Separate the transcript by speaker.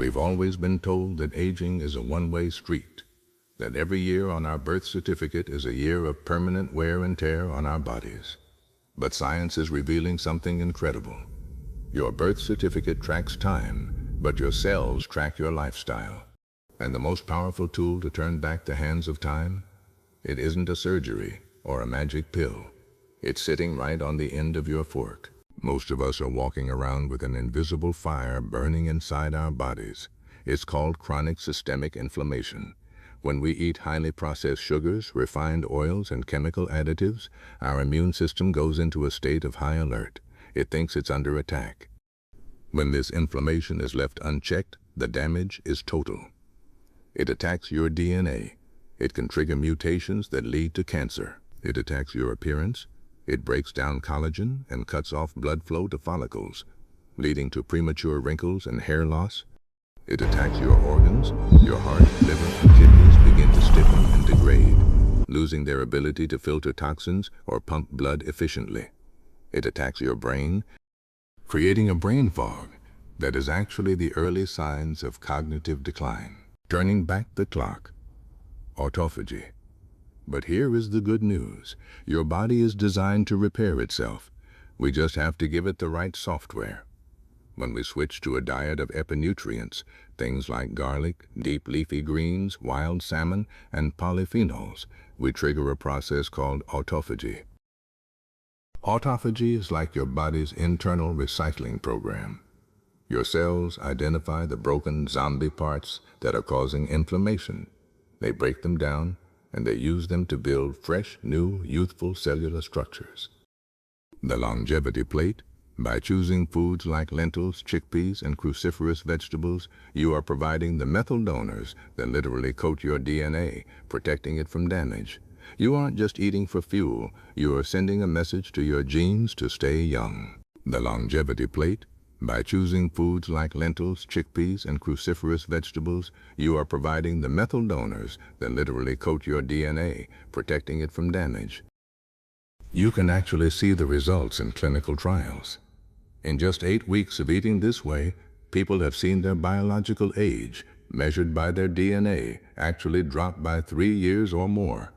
Speaker 1: We've always been told that aging is a one-way street, that every year on our birth certificate is a year of permanent wear and tear on our bodies. But science is revealing something incredible. Your birth certificate tracks time, but your cells track your lifestyle. And the most powerful tool to turn back the hands of time? It isn't a surgery or a magic pill. It's sitting right on the end of your fork. Most of us are walking around with an invisible fire burning inside our bodies. It's called chronic systemic inflammation. When we eat highly processed sugars, refined oils, and chemical additives, our immune system goes into a state of high alert. It thinks it's under attack. When this inflammation is left unchecked, the damage is total. It attacks your DNA. It can trigger mutations that lead to cancer. It attacks your appearance. It breaks down collagen and cuts off blood flow to follicles, leading to premature wrinkles and hair loss. It attacks your organs. Your heart, liver, and kidneys begin to stiffen and degrade, losing their ability to filter toxins or pump blood efficiently. It attacks your brain, creating a brain fog that is actually the early signs of cognitive decline. Turning back the clock. Autophagy. But here is the good news. Your body is designed to repair itself. We just have to give it the right software. When we switch to a diet of epinutrients, things like garlic, deep leafy greens, wild salmon, and polyphenols, we trigger a process called autophagy. Autophagy is like your body's internal recycling program. Your cells identify the broken zombie parts that are causing inflammation. They break them down, and they use them to build fresh, new, youthful cellular structures. The longevity plate. By choosing foods like lentils, chickpeas, and cruciferous vegetables, you are providing the methyl donors that literally coat your DNA, protecting it from damage. You aren't just eating for fuel, you are sending a message to your genes to stay young. The longevity plate. By choosing foods like lentils, chickpeas, and cruciferous vegetables, you are providing the methyl donors that literally coat your DNA, protecting it from damage. You can actually see the results in clinical trials. In just 8 weeks of eating this way, people have seen their biological age, measured by their DNA, actually drop by 3 years or more.